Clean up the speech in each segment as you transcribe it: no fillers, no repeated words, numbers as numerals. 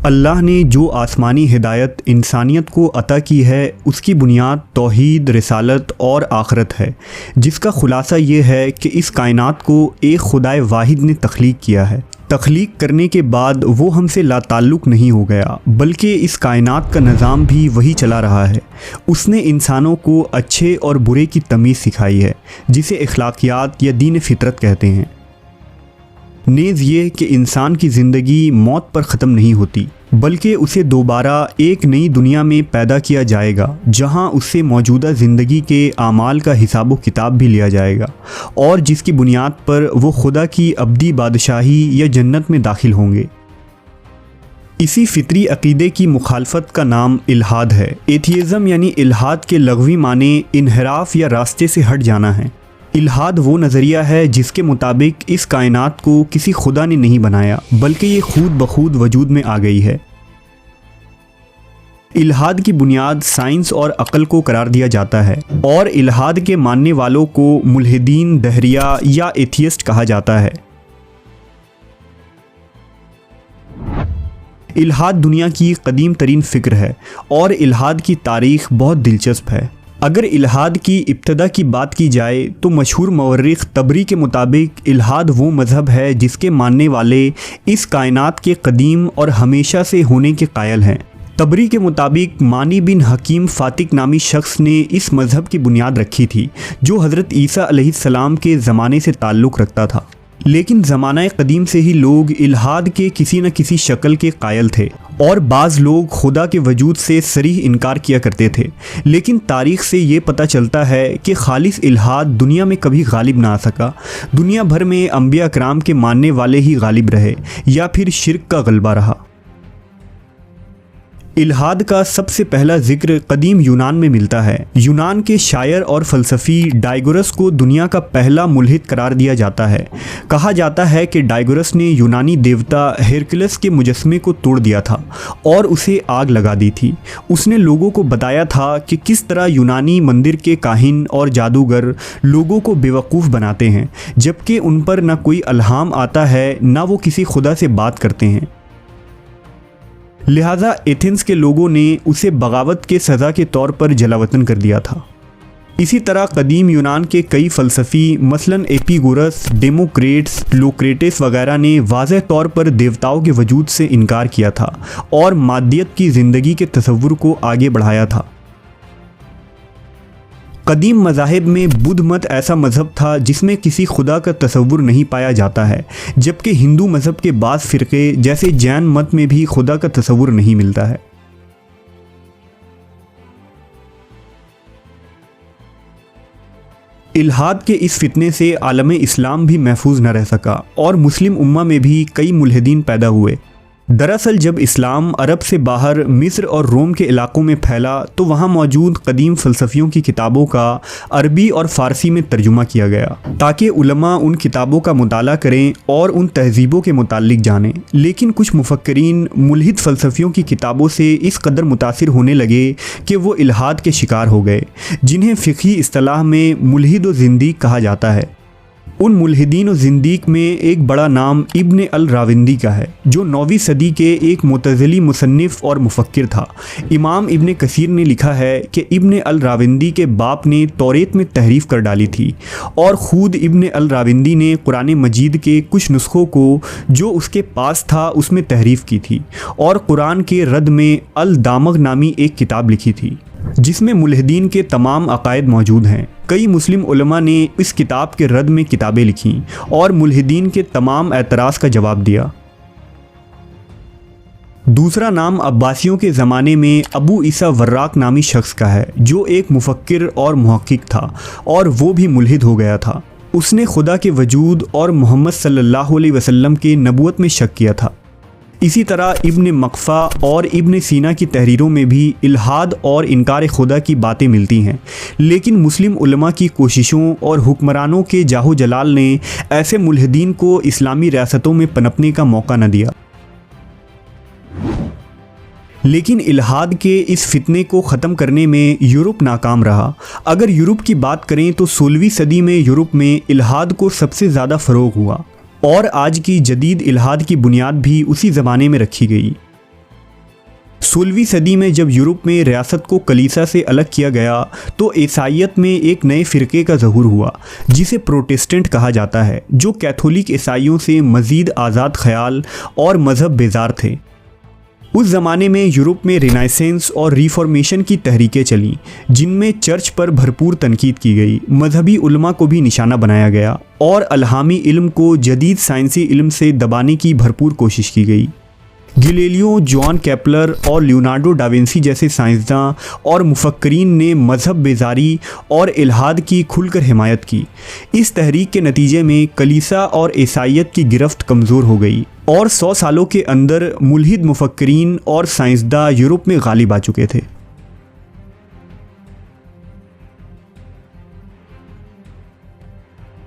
अल्लाह ने जो आसमानी हिदायत इंसानियत को अता की है उसकी बुनियाद तौहीद, रिसालत और आखरत है, जिसका ख़ुलासा ये है कि इस कायनात को एक खुदाए वाहिद ने तख्लीक किया है। तख्लीक करने के बाद वो हमसे लाताल्लुक़ नहीं हो गया, बल्कि इस कायनात का निज़ाम भी वही चला रहा है। उसने इंसानों को अच्छे और बुरे की तमीज़ सिखाई है, जिसे अखलाकियात या दीन फितरत कहते हैं। नेज़ ये कि इंसान की ज़िंदगी मौत पर ख़त्म नहीं होती, बल्कि उसे दोबारा एक नई दुनिया में पैदा किया जाएगा, जहां उससे मौजूदा ज़िंदगी के आमाल का हिसाब किताब भी लिया जाएगा और जिसकी बुनियाद पर वो खुदा की अब्दी बादशाही या जन्नत में दाखिल होंगे। इसी फितरी अक़ीदे की मुखालफत का नाम इल्हाद है। एथियज़म यानी इल्हाद के लग़वी माने इन्हिराफ या रास्ते से हट जाना है। इल्हाद वो नज़रिया है जिसके मुताबिक इस कायनात को किसी खुदा ने नहीं बनाया, बल्कि ये खुद बखुद वजूद में आ गई है। इल्हाद की बुनियाद साइंस और अक़ल को करार दिया जाता है और इल्हाद के मानने वालों को मुल्हिदीन, दहरिया या एथियस्ट कहा जाता है। इल्हाद दुनिया की कदीम तरीन फ़िक्र है और इल्हाद की तारीख़ बहुत दिलचस्प है। अगर इल्हाद की इब्तदा की बात की जाए तो मशहूर मवर्रिख तबरी के मुताबिक इल्हाद वो मज़हब है जिसके मानने वाले इस कायनात के कदीम और हमेशा से होने के कायल हैं। तबरी के मुताबिक मानी बिन हकीम फ़ातिक नामी शख्स ने इस मज़हब की बुनियाद रखी थी, जो हज़रत ईसा अलैहिस्सलाम के ज़माने से ताल्लुक़ रखता था। लेकिन ज़माना कदीम से ही लोग इल्हाद के किसी न किसी शक्ल के कायल थे और बाज़ लोग खुदा के वजूद से सरीह इनकार किया करते थे। लेकिन तारीख़ से ये पता चलता है कि खालिस इल्हाद दुनिया में कभी गालिब ना आ सका। दुनिया भर में अंबिया कराम के मानने वाले ही गालिब रहे या फिर शिर्क का गलबा रहा। इल्हाद का सबसे पहला जिक्र कदीम यूनान में मिलता है। यूनान के शायर और फ़लसफ़ी डायगोरस को दुनिया का पहला मुल्हिद करार दिया जाता है। कहा जाता है कि डायगोरस ने यूनानी देवता हेरकुलस के मुजस्मे को तोड़ दिया था और उसे आग लगा दी थी। उसने लोगों को बताया था कि किस तरह यूनानी मंदिर के काहिन और जादूगर लोगों को बेवकूफ़ बनाते हैं, जबकि उन पर न कोई अल्हाम आता है, न वो किसी खुदा से बात करते हैं। लिहाजा एथेंस के लोगों ने उसे बगावत के सज़ा के तौर पर जलावतन कर दिया था। इसी तरह कदीम यूनान के कई फ़लसफ़ी मसलन एपिगोरस, डेमोक्रेट्स, लोक्रेटिस वगैरह ने वाज़ेह तौर पर देवताओं के वजूद से इनकार किया था और मादियत की ज़िंदगी के तसव्वुर को आगे बढ़ाया था। कदीम मज़ाहिब में बुद्ध मत ऐसा मज़हब था जिसमें किसी खुदा का तसव्वुर नहीं पाया जाता है, जबकि हिंदू मज़हब के बाज़ फ़िरक़े जैसे जैन मत में भी खुदा का तसव्वुर नहीं मिलता है। इल्हाद के इस फितने से आलम इस्लाम भी महफूज न रह सका और मुस्लिम उम्मा में भी कई मुल्हिदीन पैदा हुए। दरअसल जब इस्लाम अरब से बाहर मिस्र और रोम के इलाक़ों में फैला तो वहाँ मौजूद कदीम फ़लसफ़ियों की किताबों का अरबी और फ़ारसी में तर्जुमा किया गया ताकि उलमा उन किताबों का मुताला करें और उन तहज़ीबों के मुतालिक जानें। लेकिन कुछ मुफ़क्किरीन मुल्हिद फ़लसफ़ियों की किताबों से इस कदर मुतासिर होने लगे कि वो इल्हाद के शिकार हो गए, जिन्हें फ़िक़ही इस्तिलाह में मुल्हिद व ज़िंदीक़ कहा जाता है। उन मुल्हिदीन और ज़िंदीक़ में एक बड़ा नाम इब्न अल राविंदी का है, जो 9वीं सदी के एक मुतज़िली मुसन्निफ़ और मुफ़क्किर था। इमाम इब्न कसीर ने लिखा है कि इब्न अल राविंदी के बाप ने तौरेत में तहरीफ़ कर डाली थी और ख़ुद इब्न अल राविंदी ने कुरान मजीद के कुछ नुस्ख़ों को जो उसके पास था उसमें तहरीफ़ की थी और कुरान के रद में अल दामग़ नामी एक किताब लिखी थी जिसमें मुल्हिदीन के तमाम अक़ायद मौजूद हैं। कई मुस्लिम उलमा ने इस किताब के रद में किताबें लिखीं और मुल्हिदीन के तमाम एतराज़ का जवाब दिया। दूसरा नाम अब्बासियों के ज़माने में अबू ईसा वर्राक़ नामी शख्स का है, जो एक मुफ़क्किर और मुहक्किक था और वो भी मुल्हिद हो गया था। उसने खुदा के वजूद और मोहम्मद सल्लल्लाहु अलैहि वसल्लम के नबूवत में शक किया था। इसी तरह इब्न मक़फ़ा और इब्न सीना की तहरीरों में भी इल्हाद और इनकार खुदा की बातें मिलती हैं, लेकिन मुस्लिम उलमा की कोशिशों और हुक्मरानों के जाहो जलाल ने ऐसे मुल्हिदीन को इस्लामी रियासतों में पनपने का मौका न दिया। लेकिन इल्हाद के इस फितने को ख़त्म करने में यूरोप नाकाम रहा। अगर यूरोप की बात करें तो 16वीं सदी में यूरोप में इल्हाद को सबसे ज़्यादा फ़रोग़ हुआ और आज की जदीद इल्हाद की बुनियाद भी उसी ज़माने में रखी गई। 16वीं सदी में जब यूरोप में रियासत को कलीसिया से अलग किया गया तो ईसाईयत में एक नए फ़िरके का ज़हूर हुआ जिसे प्रोटेस्टेंट कहा जाता है, जो कैथोलिक ईसाइयों से मज़ीद आज़ाद ख्याल और मज़हब बेजार थे। उस ज़माने में यूरोप में रिनाइसेंस और रिफॉर्मेशन की तहरीकें चलीं, जिनमें चर्च पर भरपूर तनकीद की गई, मजहबी उलमा को भी निशाना बनाया गया और अलहामी इल्म को जदीद साइंसी इल्म से दबाने की भरपूर कोशिश की गई। गैलीलियो, जॉन केपलर और लियोनार्डो डा विंसी जैसे साइंसदान और मुफक्करीन ने मज़हब बेजारी और इल्हाद की खुलकर हिमायत की। इस तहरीक के नतीजे में कलीसिया और ईसाईयत की गिरफ्त कमज़ोर हो गई और 100 सालों के अंदर मुल्हिद मुफक्करीन और साइंसदान यूरोप में गालिब आ चुके थे।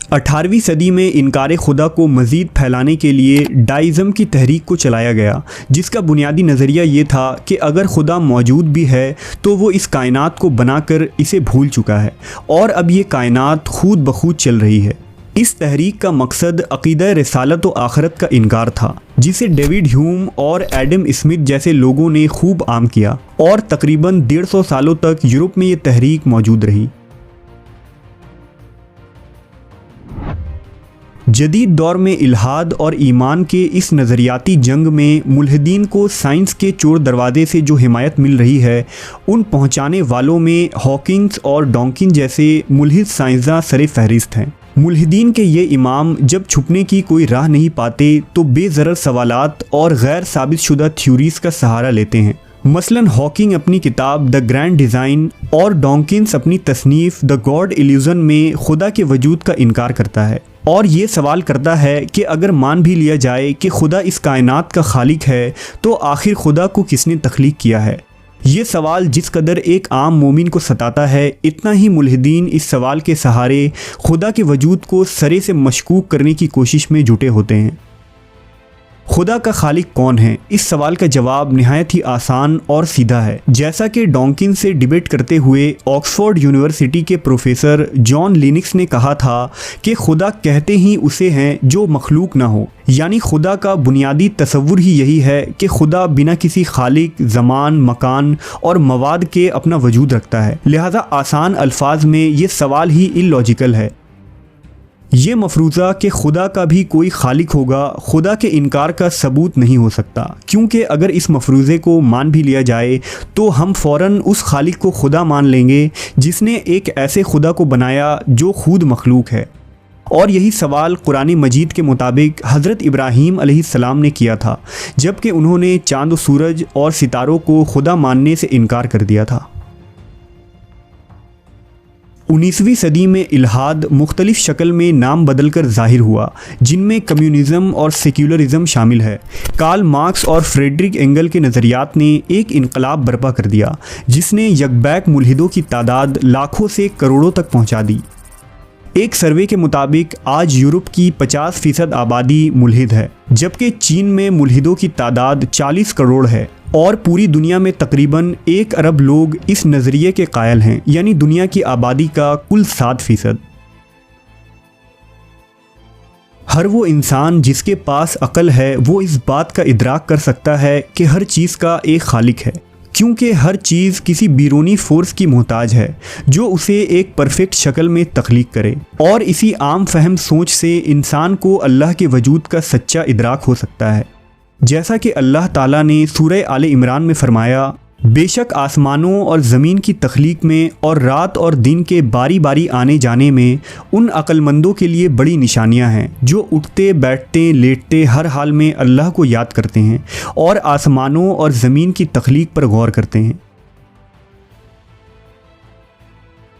18वीं सदी में इनकार खुदा को मज़ीद फैलाने के लिए डाइज़म की तहरीक को चलाया गया, जिसका बुनियादी नज़रिया ये था कि अगर खुदा मौजूद भी है तो वो इस कायनात को बनाकर इसे भूल चुका है और अब ये कायनात खुद ब खुद चल रही है। इस तहरीक का मकसद अक़ीदा रिसालत व आखिरत का इनकार था, जिसे डेविड ह्यूम और एडम स्मिथ जैसे लोगों ने खूब आम किया और तकरीबन 150 सालों तक यूरोप में ये तहरीक मौजूद रही। जदीद दौर में इल्हाद और ईमान के इस नज़रियाती जंग में मुल्हिदीन को साइंस के चोर दरवाजे से जो हिमायत मिल रही है, उन पहुंचाने वालों में हॉकिंग्स और डॉकिंस जैसे मुल्हिद साइंसदान सरे फहरिस्त हैं। मुल्हिदीन के ये इमाम जब छुपने की कोई राह नहीं पाते तो बेज़रर सवालात और गैर साबित शुदा थ्योरीज़ का सहारा लेते हैं। मसलन हॉकिंग अपनी किताब द ग्रैंड डिज़ाइन और डॉकिंस अपनी तसनीफ़ द गॉड इल्यूज़न में खुदा के वजूद का इनकार करता है और ये सवाल करता है कि अगर मान भी लिया जाए कि खुदा इस कायनात का खालिक है तो आखिर खुदा को किसने तख्लीक किया है। ये सवाल जिस कदर एक आम मोमिन को सताता है, इतना ही मुल्हिदीन इस सवाल के सहारे खुदा के वजूद को सरे से मशकूक करने की कोशिश में जुटे होते हैं। खुदा का खालिक कौन है? इस सवाल का जवाब निहायत ही आसान और सीधा है। जैसा कि डॉकिंस से डिबेट करते हुए ऑक्सफोर्ड यूनिवर्सिटी के प्रोफेसर जॉन लिनिक्स ने कहा था कि खुदा कहते ही उसे हैं जो मखलूक ना हो, यानी खुदा का बुनियादी तसव्वुर ही यही है कि खुदा बिना किसी खालिक, ज़मान, मकान और मवाद के अपना वजूद रखता है। लिहाजा आसान अल्फाज में ये सवाल ही इलॉजिकल है। ये मफरूज़ा कि खुदा का भी कोई खालिक होगा खुदा के इनकार का सबूत नहीं हो सकता, क्योंकि अगर इस मफरूज़े को मान भी लिया जाए तो हम फ़ौरन उस खालिक को खुदा मान लेंगे जिसने एक ऐसे खुदा को बनाया जो खुद मखलूक है। और यही सवाल कुरान मजीद के मुताबिक हज़रत इब्राहीम अलैहिस्सलाम ने किया था, जबकि उन्होंने चाँद व सूरज और सितारों को खुदा मानने से इनकार कर दिया था। 19वीं सदी में इल्हाद मुख्तलिफ़ शक्ल में नाम बदल कर ज़ाहिर हुआ, जिनमें कम्युनिज़म और सेक्युलरिज़म शामिल है। कार्ल मार्क्स और फ्रेडरिक एंगल के नज़रियात ने एक इनकलाब बर्पा कर दिया, जिसने यकबैक मुल्हिदों की तादाद लाखों से करोड़ों तक पहुँचा दी। एक सर्वे के मुताबिक आज यूरोप की 50% आबादी मुल्हिद है, जबकि चीन में मुल्हिदों की तादाद 40 करोड़ है और पूरी दुनिया में तकरीबन 1 अरब लोग इस नज़रिए के कायल हैं, यानी दुनिया की आबादी का कुल 7%। हर वो इंसान जिसके पास अक्ल है वो इस बात का इदराक कर सकता है कि हर चीज़ का एक खालिक है, क्योंकि हर चीज़ किसी बैरूनी फोर्स की मोहताज है जो उसे एक परफेक्ट शक्ल में तख्लीक करे। और इसी आम फहम सोच से इंसान को अल्लाह के वजूद का सच्चा इदराक हो सकता है। जैसा कि अल्लाह ताला ने सूरह आले इमरान में फरमाया, बेशक आसमानों और ज़मीन की तख्लीक में और रात और दिन के बारी बारी आने जाने में उन अक्लमंदों के लिए बड़ी निशानियां हैं जो उठते बैठते लेटते हर हाल में अल्लाह को याद करते हैं और आसमानों और ज़मीन की तख्लीक पर गौर करते हैं।